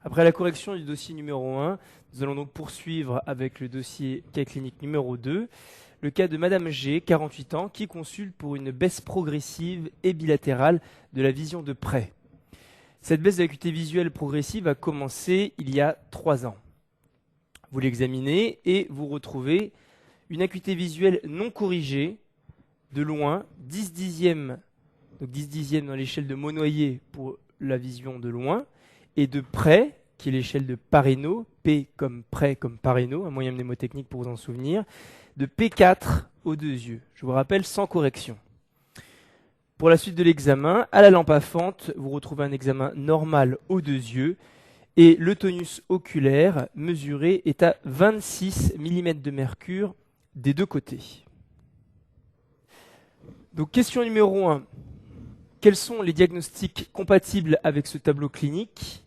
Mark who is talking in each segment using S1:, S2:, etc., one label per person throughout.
S1: Après la correction du dossier numéro 1, nous allons donc poursuivre avec le dossier cas clinique numéro 2, le cas de Madame G, 48 ans, qui consulte pour une baisse progressive et bilatérale de la vision de près. Cette baisse d'acuité visuelle progressive a commencé il y a 3 ans. Vous l'examinez et vous retrouvez une acuité visuelle non corrigée de loin, 10 dixièmes, donc 10 dixièmes dans l'échelle de Monnoyer pour la vision de loin, et de près, qui est l'échelle de Pareto, P comme près comme Pareto, un moyen mnémotechnique pour vous en souvenir, de P4 aux 2 yeux. Je vous rappelle, sans correction. Pour la suite de l'examen, à la lampe à fente, vous retrouvez un examen normal aux 2 yeux, et le tonus oculaire mesuré est à 26 mm de mercure des 2 côtés. Donc question numéro 1. Quels sont les diagnostics compatibles avec ce tableau clinique?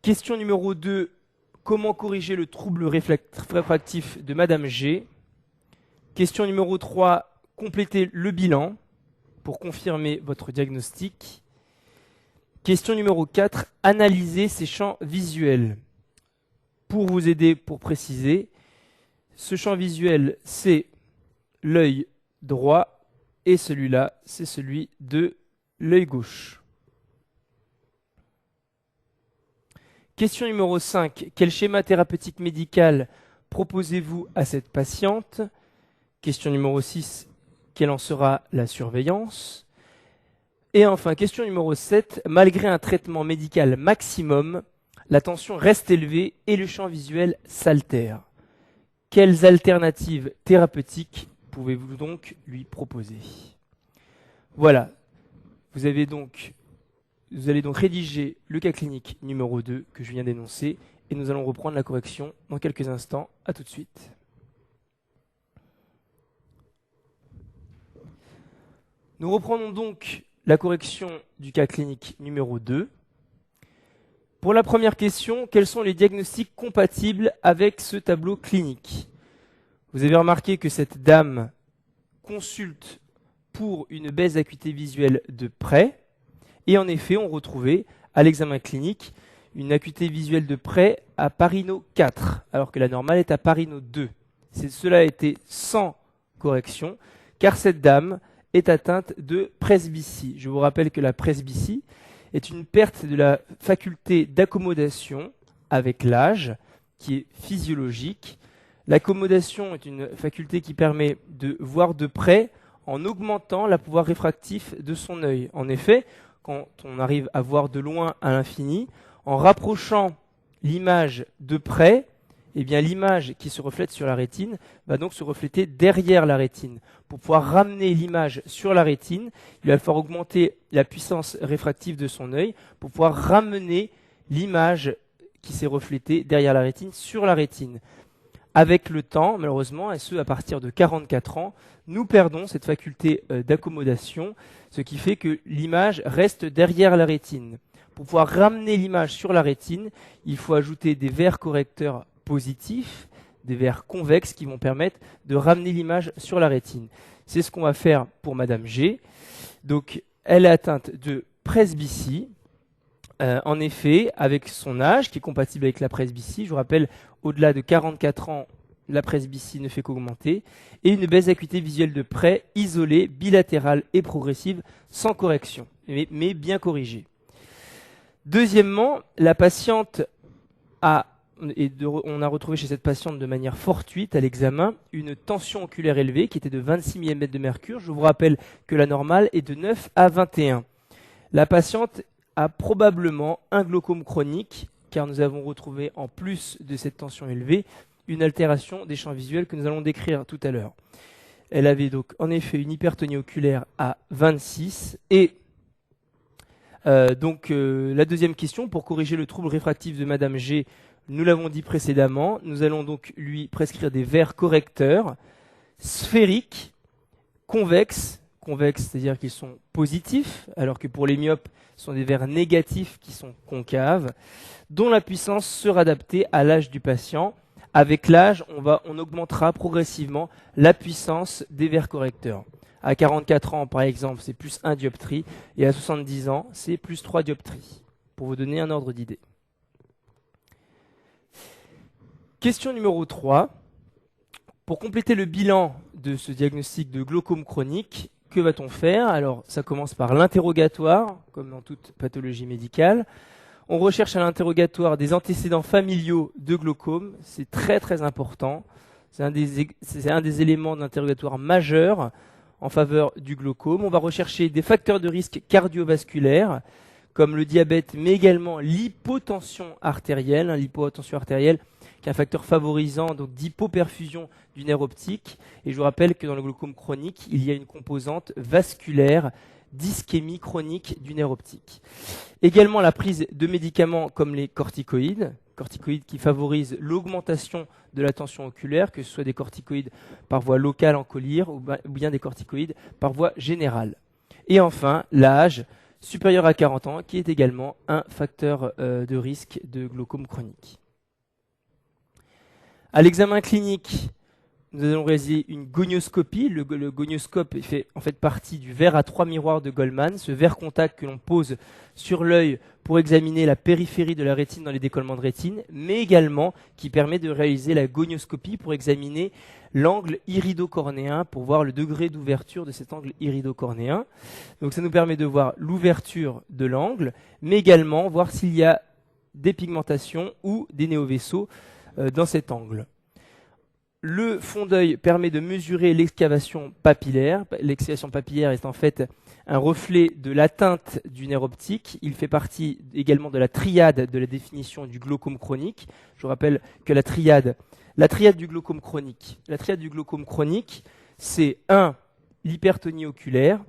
S1: Question numéro 2. Comment corriger le trouble réfractif de Madame G? Question numéro 3. Complétez le bilan pour confirmer votre diagnostic. Question numéro 4. Analysez ces champs visuels. Pour vous aider, pour préciser, ce champ visuel, c'est l'œil droit et celui-là, c'est celui de l'œil gauche. Question numéro 5. Quel schéma thérapeutique médical proposez-vous à cette patiente? Question numéro 6. Quelle en sera la surveillance? Et enfin, question numéro 7. Malgré un traitement médical maximum, la tension reste élevée et le champ visuel s'altère. Quelles alternatives thérapeutiques pouvez-vous donc lui proposer? Voilà. Vous allez donc rédiger le cas clinique numéro 2 que je viens d'énoncer et nous allons reprendre la correction dans quelques instants. À tout de suite. Nous reprenons donc la correction du cas clinique numéro 2. Pour la première question, quels sont les diagnostics compatibles avec ce tableau clinique? Vous avez remarqué que cette dame consulte pour une baisse d'acuité visuelle de près. Et en effet, on retrouvait à l'examen clinique une acuité visuelle de près à Pareto 4, alors que la normale est à Pareto 2. Cela a été sans correction, car cette dame est atteinte de presbytie. Je vous rappelle que la presbytie est une perte de la faculté d'accommodation avec l'âge, qui est physiologique. L'accommodation est une faculté qui permet de voir de près en augmentant le pouvoir réfractif de son œil. En effet, quand on arrive à voir de loin à l'infini, en rapprochant l'image de près, eh bien l'image qui se reflète sur la rétine va donc se refléter derrière la rétine. Pour pouvoir ramener l'image sur la rétine, il va falloir augmenter la puissance réfractive de son œil pour pouvoir ramener l'image qui s'est reflétée derrière la rétine sur la rétine. Avec le temps, malheureusement, et ce à partir de 44 ans, nous perdons cette faculté d'accommodation, ce qui fait que l'image reste derrière la rétine. Pour pouvoir ramener l'image sur la rétine, il faut ajouter des verres correcteurs positifs, des verres convexes qui vont permettre de ramener l'image sur la rétine. C'est ce qu'on va faire pour Madame G. Donc, elle est atteinte de presbytie. En effet, avec son âge, qui est compatible avec la presbytie, je vous rappelle, au-delà de 44 ans, la presbytie ne fait qu'augmenter, et une baisse d'acuité visuelle de près, isolée, bilatérale et progressive, sans correction, mais bien corrigée. Deuxièmement, la patiente on a retrouvé chez cette patiente de manière fortuite à l'examen une tension oculaire élevée qui était de 26 mm de mercure. Je vous rappelle que la normale est de 9 à 21. La patiente a probablement un glaucome chronique, car nous avons retrouvé, en plus de cette tension élevée, une altération des champs visuels que nous allons décrire tout à l'heure. Elle avait donc en effet une hypertonie oculaire à 26 et la deuxième question, pour corriger le trouble réfractif de Madame G, nous l'avons dit précédemment, nous allons donc lui prescrire des verres correcteurs sphériques, convexes, c'est-à-dire qu'ils sont positifs, alors que pour les myopes, ce sont des verres négatifs qui sont concaves, dont la puissance sera adaptée à l'âge du patient. Avec l'âge, on augmentera progressivement la puissance des verres correcteurs. À 44 ans, par exemple, c'est plus 1 dioptrie, et à 70 ans, c'est plus 3 dioptries, pour vous donner un ordre d'idée. Question numéro 3. Pour compléter le bilan de ce diagnostic de glaucome chronique, que va-t-on faire? Alors, ça commence par l'interrogatoire, comme dans toute pathologie médicale. On recherche à l'interrogatoire des antécédents familiaux de glaucome. C'est très très important. C'est un des éléments d'interrogatoire majeur en faveur du glaucome. On va rechercher des facteurs de risque cardiovasculaires, comme le diabète, mais également l'hypotension artérielle. L'hypotension artérielle qui est un facteur favorisant donc d'hypoperfusion du nerf optique. Et je vous rappelle que dans le glaucome chronique, il y a une composante vasculaire d'ischémie chronique du nerf optique. Également la prise de médicaments comme les corticoïdes qui favorisent l'augmentation de la tension oculaire, que ce soit des corticoïdes par voie locale en collyre ou bien des corticoïdes par voie générale. Et enfin, l'âge supérieur à 40 ans, qui est également un facteur de risque de glaucome chronique. À l'examen clinique, nous allons réaliser une gonioscopie. Le gonioscope fait en fait partie du verre à 3 miroirs de Goldmann, ce verre contact que l'on pose sur l'œil pour examiner la périphérie de la rétine dans les décollements de rétine, mais également qui permet de réaliser la gonioscopie pour examiner l'angle iridocornéen, pour voir le degré d'ouverture de cet angle iridocornéen. Donc ça nous permet de voir l'ouverture de l'angle, mais également voir s'il y a des pigmentations ou des néovaisseaux dans cet angle. Le fond d'œil permet de mesurer l'excavation papillaire. L'excavation papillaire est en fait un reflet de l'atteinte du nerf optique. Il fait partie également de la triade de la définition du glaucome chronique. Je vous rappelle que la triade du glaucome chronique, c'est 1. L'hypertonie oculaire,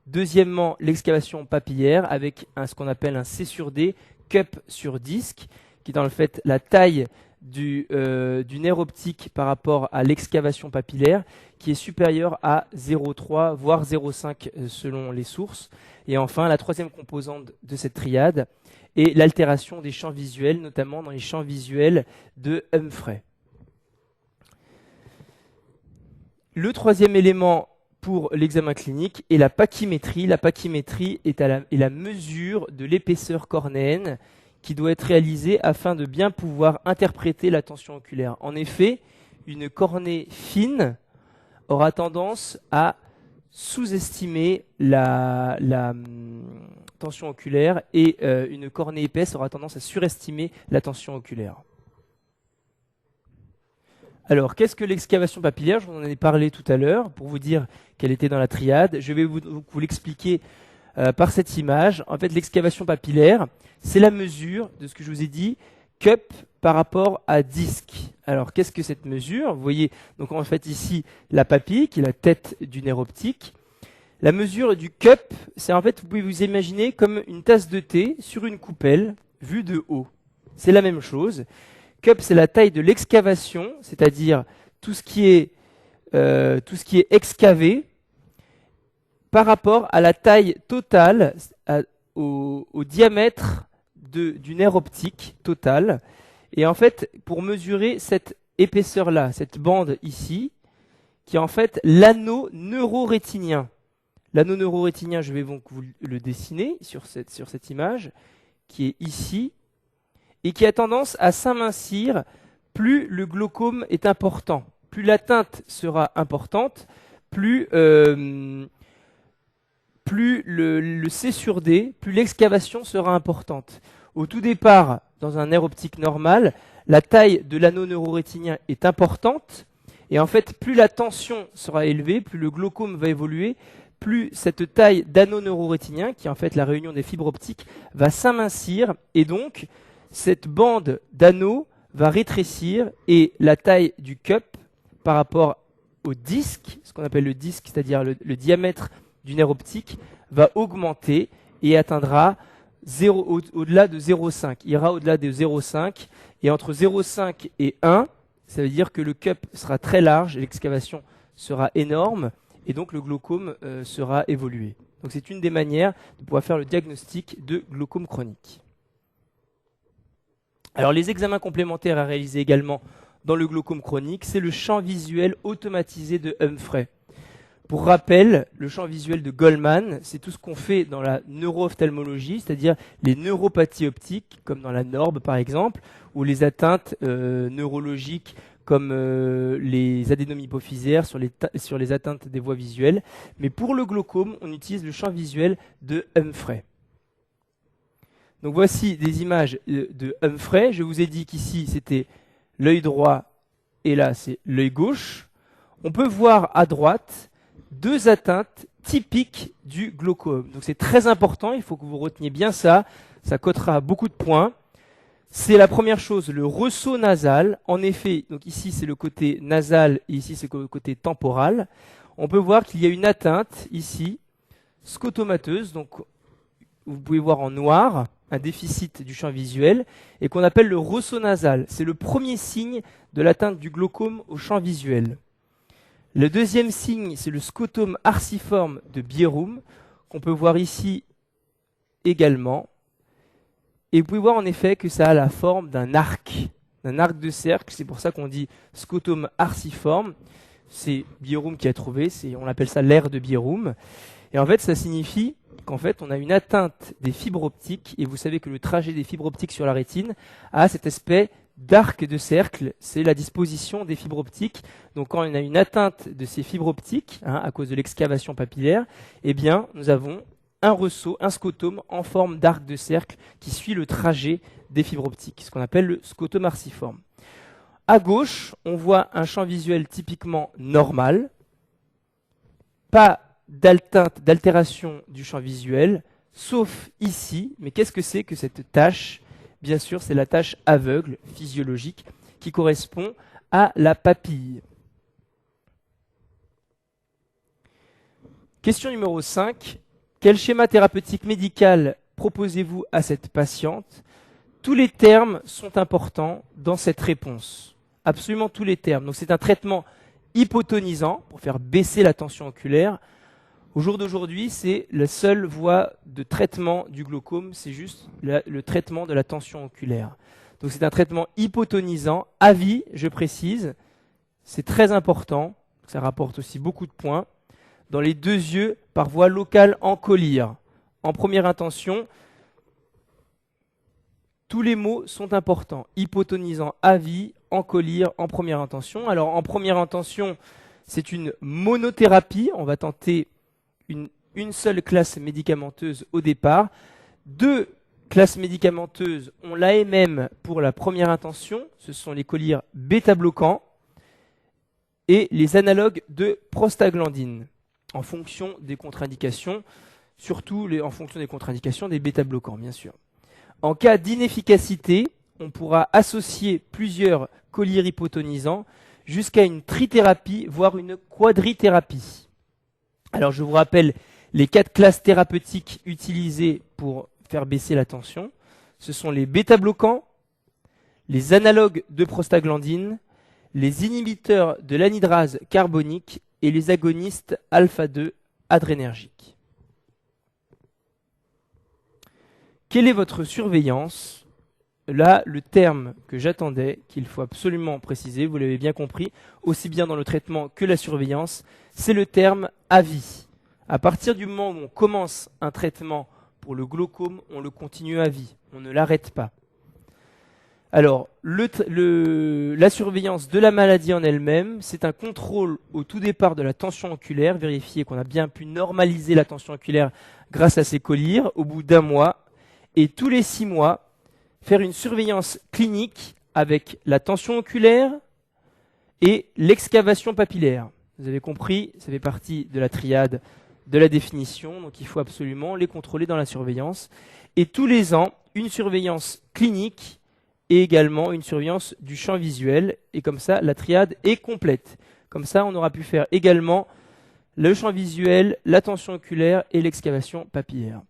S1: deuxièmement l'excavation papillaire avec ce qu'on appelle un C sur D, cup sur disque, qui est dans le fait la taille du nerf optique par rapport à l'excavation papillaire qui est supérieure à 0,3 voire 0,5 selon les sources. Et enfin, la troisième composante de cette triade est l'altération des champs visuels, notamment dans les champs visuels de Humphrey. Le troisième élément pour l'examen clinique est la pachymétrie. La pachymétrie est la mesure de l'épaisseur cornéenne qui doit être réalisée afin de bien pouvoir interpréter la tension oculaire. En effet, une cornée fine aura tendance à sous-estimer la tension oculaire et une cornée épaisse aura tendance à surestimer la tension oculaire. Alors, qu'est-ce que l'excavation papillaire? Je vous en ai parlé tout à l'heure pour vous dire qu'elle était dans la triade. Je vais vous l'expliquer par cette image. En fait, l'excavation papillaire, c'est la mesure de ce que je vous ai dit, cup par rapport à disque. Alors, qu'est-ce que cette mesure? Vous voyez, donc en fait ici, la papille, qui est la tête du nerf optique. La mesure du cup, c'est en fait, vous pouvez vous imaginer comme une tasse de thé sur une coupelle, vue de haut. C'est la même chose. Cup, c'est la taille de l'excavation, c'est-à-dire tout ce qui est excavé, par rapport à la taille totale, au diamètre du nerf optique total. Et en fait, pour mesurer cette épaisseur-là, cette bande ici, qui est en fait l'anneau neurorétinien. L'anneau neurorétinien, je vais donc vous le dessiner sur cette image, qui est ici, et qui a tendance à s'amincir plus le glaucome est important. Plus l'atteinte sera importante, plus le C sur D, plus l'excavation sera importante. Au tout départ, dans un nerf optique normal, la taille de l'anneau neurorétinien est importante, et en fait, plus la tension sera élevée, plus le glaucome va évoluer, plus cette taille d'anneau neurorétinien, qui est en fait la réunion des fibres optiques, va s'amincir, et donc cette bande d'anneau va rétrécir, et la taille du cup par rapport au disque, ce qu'on appelle le disque, c'est-à-dire le diamètre du nerf optique, va augmenter et atteindra au-delà de 0,5. Il ira au-delà de 0,5 et entre 0,5 et 1, ça veut dire que le cup sera très large, l'excavation sera énorme et donc le glaucome sera évolué. Donc c'est une des manières de pouvoir faire le diagnostic de glaucome chronique. Alors les examens complémentaires à réaliser également dans le glaucome chronique, c'est le champ visuel automatisé de Humphrey. Pour rappel, le champ visuel de Goldman, c'est tout ce qu'on fait dans la neuro-ophtalmologie, c'est-à-dire les neuropathies optiques, comme dans la NORB par exemple, ou les atteintes neurologiques comme les adénomes hypophysaires sur les atteintes des voies visuelles. Mais pour le glaucome, on utilise le champ visuel de Humphrey. Donc voici des images de Humphrey. Je vous ai dit qu'ici, c'était l'œil droit et là, c'est l'œil gauche. On peut voir à droite deux atteintes typiques du glaucome. Donc c'est très important, il faut que vous reteniez bien ça. Ça cotera beaucoup de points. C'est la première chose, le ressaut nasal. En effet, donc ici c'est le côté nasal et ici c'est le côté temporal. On peut voir qu'il y a une atteinte ici, scotomateuse. Donc vous pouvez voir en noir un déficit du champ visuel et qu'on appelle le ressaut nasal. C'est le premier signe de l'atteinte du glaucome au champ visuel. Le deuxième signe, c'est le scotome arciforme de Bierrum, qu'on peut voir ici également. Et vous pouvez voir en effet que ça a la forme d'un arc de cercle. C'est pour ça qu'on dit scotome arciforme. C'est Bierrum qui a trouvé, on appelle ça l'aire de Bierrum. Et en fait, ça signifie qu'en fait, on a une atteinte des fibres optiques. Et vous savez que le trajet des fibres optiques sur la rétine a cet aspect d'arc de cercle, c'est la disposition des fibres optiques. Donc quand on a une atteinte de ces fibres optiques, à cause de l'excavation papillaire, eh bien nous avons un ressaut, un scotome en forme d'arc de cercle qui suit le trajet des fibres optiques, ce qu'on appelle le scotome arciforme. À gauche, on voit un champ visuel typiquement normal, pas d'altération du champ visuel, sauf ici. Mais qu'est-ce que c'est que cette tache ? Bien sûr, c'est la tache aveugle, physiologique, qui correspond à la papille. Question numéro 5. Quel schéma thérapeutique médical proposez-vous à cette patiente ? Tous les termes sont importants dans cette réponse. Absolument tous les termes. Donc c'est un traitement hypotonisant pour faire baisser la tension oculaire. Au jour d'aujourd'hui, c'est la seule voie de traitement du glaucome, c'est juste le traitement de la tension oculaire. Donc c'est un traitement hypotonisant, à vie, je précise. C'est très important, ça rapporte aussi beaucoup de points. Dans les deux yeux, par voie locale en collyre. En première intention, tous les mots sont importants. Hypotonisant à vie, en collyre, en première intention. Alors en première intention, c'est une monothérapie. On va tenter une seule classe médicamenteuse au départ. 2 classes médicamenteuses, on l'AMM pour la première intention, ce sont les collyres bêta-bloquants et les analogues de prostaglandine, en fonction des contre-indications, surtout en fonction des contre-indications des bêta-bloquants, bien sûr. En cas d'inefficacité, on pourra associer plusieurs collyres hypotonisants jusqu'à une trithérapie, voire une quadrithérapie. Alors je vous rappelle les 4 classes thérapeutiques utilisées pour faire baisser la tension. Ce sont les bêta-bloquants, les analogues de prostaglandine, les inhibiteurs de l'anhydrase carbonique et les agonistes alpha-2 adrénergiques. Quelle est votre surveillance ? Là, le terme que j'attendais, qu'il faut absolument préciser, vous l'avez bien compris, aussi bien dans le traitement que la surveillance, c'est le terme à vie. À partir du moment où on commence un traitement pour le glaucome, on le continue à vie, on ne l'arrête pas. Alors, la surveillance de la maladie en elle-même, c'est un contrôle au tout départ de la tension oculaire, vérifier qu'on a bien pu normaliser la tension oculaire grâce à ces collyres au bout d'1 mois, et tous les 6 mois, faire une surveillance clinique avec la tension oculaire et l'excavation papillaire. Vous avez compris, ça fait partie de la triade de la définition, donc il faut absolument les contrôler dans la surveillance. Et tous les ans, une surveillance clinique et également une surveillance du champ visuel. Et comme ça, la triade est complète. Comme ça, on aura pu faire également le champ visuel, la tension oculaire et l'excavation papillaire.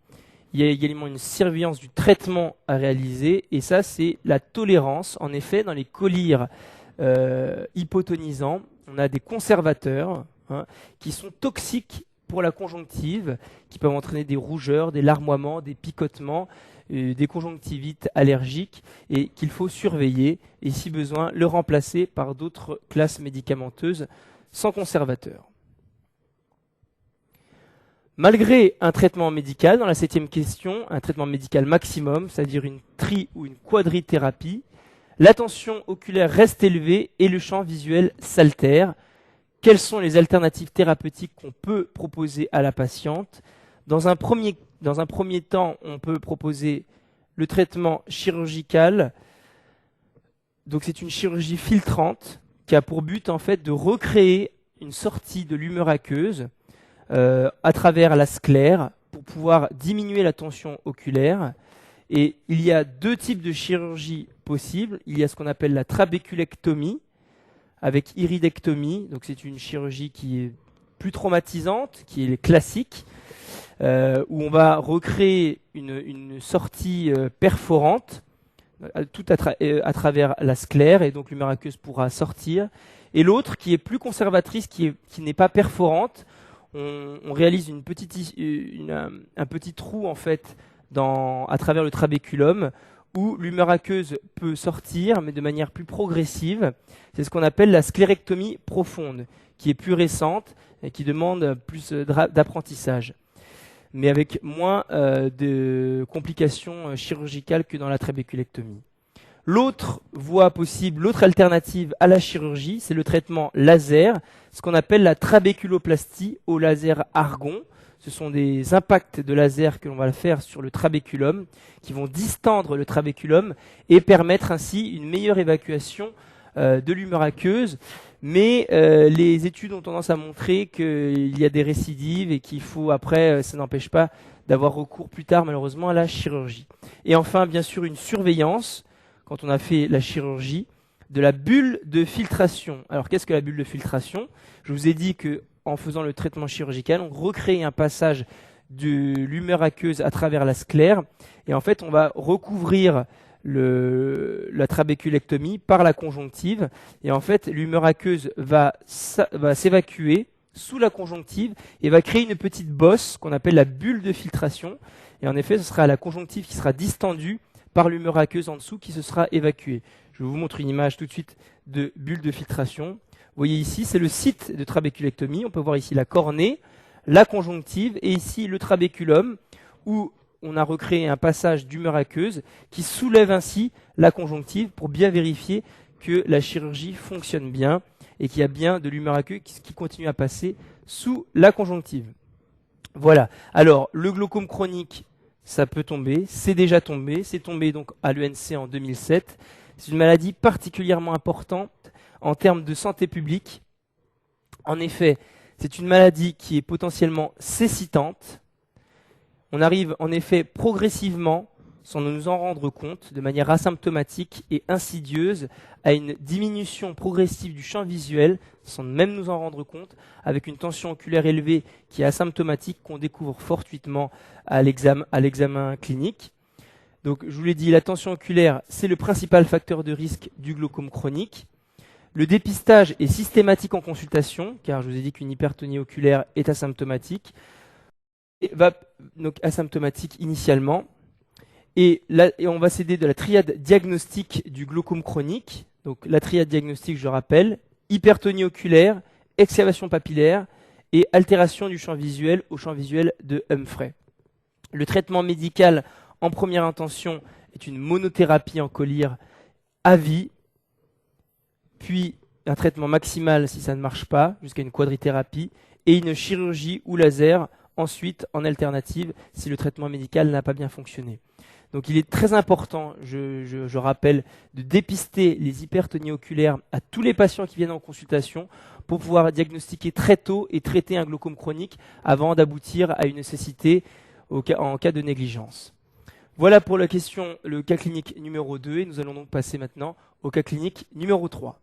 S1: Il y a également une surveillance du traitement à réaliser, et ça, c'est la tolérance. En effet, dans les collyres hypotonisants, on a des conservateurs qui sont toxiques pour la conjonctive, qui peuvent entraîner des rougeurs, des larmoiements, des picotements, des conjonctivites allergiques, et qu'il faut surveiller, et si besoin, le remplacer par d'autres classes médicamenteuses sans conservateur. Malgré un traitement médical, dans la 7e question, un traitement médical maximum, c'est-à-dire une ou une quadrithérapie, la tension oculaire reste élevée et le champ visuel s'altère. Quelles sont les alternatives thérapeutiques qu'on peut proposer à la patiente? Dans un premier temps, on peut proposer le traitement chirurgical. Donc c'est une chirurgie filtrante qui a pour but en fait de recréer une sortie de l'humeur aqueuse à travers la sclère pour pouvoir diminuer la tension oculaire. Et il y a 2 types de chirurgie possibles. Il y a ce qu'on appelle la trabéculectomie avec iridectomie. Donc c'est une chirurgie qui est plus traumatisante, qui est classique, où on va recréer une sortie perforante tout à travers la sclère, et donc l'humeur aqueuse pourra sortir. Et l'autre, qui est plus conservatrice, qui n'est pas perforante, on réalise un petit trou en fait à travers le trabéculum, où l'humeur aqueuse peut sortir, mais de manière plus progressive. C'est ce qu'on appelle la sclérectomie profonde, qui est plus récente et qui demande plus d'apprentissage, mais avec moins de complications chirurgicales que dans la trabéculectomie. L'autre voie possible, l'autre alternative à la chirurgie, c'est le traitement laser, ce qu'on appelle la trabéculoplastie au laser argon. Ce sont des impacts de laser que l'on va faire sur le trabéculum, qui vont distendre le trabéculum et permettre ainsi une meilleure évacuation de l'humeur aqueuse. Mais les études ont tendance à montrer qu'il y a des récidives et qu'il faut après, ça n'empêche pas d'avoir recours plus tard malheureusement à la chirurgie. Et enfin, bien sûr, une surveillance, quand on a fait la chirurgie, de la bulle de filtration. Alors qu'est-ce que la bulle de filtration? Je vous ai dit que en faisant le traitement chirurgical, on recrée un passage de l'humeur aqueuse à travers la sclère, et en fait on va recouvrir la trabéculectomie par la conjonctive, et en fait l'humeur aqueuse va s'évacuer sous la conjonctive et va créer une petite bosse qu'on appelle la bulle de filtration, et en effet ce sera la conjonctive qui sera distendue par l'humeur aqueuse en dessous qui se sera évacuée. Je vous montre une image tout de suite de bulle de filtration. Vous voyez ici, c'est le site de trabéculectomie. On peut voir ici la cornée, la conjonctive, et ici le trabéculum, où on a recréé un passage d'humeur aqueuse qui soulève ainsi la conjonctive pour bien vérifier que la chirurgie fonctionne bien et qu'il y a bien de l'humeur aqueuse qui continue à passer sous la conjonctive. Voilà. Alors, le glaucome chronique, ça peut tomber, c'est déjà tombé, c'est tombé donc à l'ENC en 2007. C'est une maladie particulièrement importante en termes de santé publique. En effet, c'est une maladie qui est potentiellement cécitante. On arrive en effet progressivement, sans nous en rendre compte, de manière asymptomatique et insidieuse, à une diminution progressive du champ visuel, sans même nous en rendre compte, avec une tension oculaire élevée qui est asymptomatique, qu'on découvre fortuitement à l'examen clinique. Donc, je vous l'ai dit, la tension oculaire, c'est le principal facteur de risque du glaucome chronique. Le dépistage est systématique en consultation, car je vous ai dit qu'une hypertonie oculaire est asymptomatique, et va donc asymptomatique initialement. Et on va s'aider de la triade diagnostique du glaucome chronique. Donc la triade diagnostique, je rappelle, hypertonie oculaire, excavation papillaire et altération du champ visuel au champ visuel de Humphrey. Le traitement médical en première intention est une monothérapie en collyre à vie, puis un traitement maximal si ça ne marche pas, jusqu'à une quadrithérapie, et une chirurgie ou laser ensuite en alternative si le traitement médical n'a pas bien fonctionné. Donc il est très important, je rappelle, de dépister les hypertonies oculaires à tous les patients qui viennent en consultation pour pouvoir diagnostiquer très tôt et traiter un glaucome chronique avant d'aboutir à une nécessité en cas de négligence. Voilà pour la question, le cas clinique numéro 2, et nous allons donc passer maintenant au cas clinique numéro 3.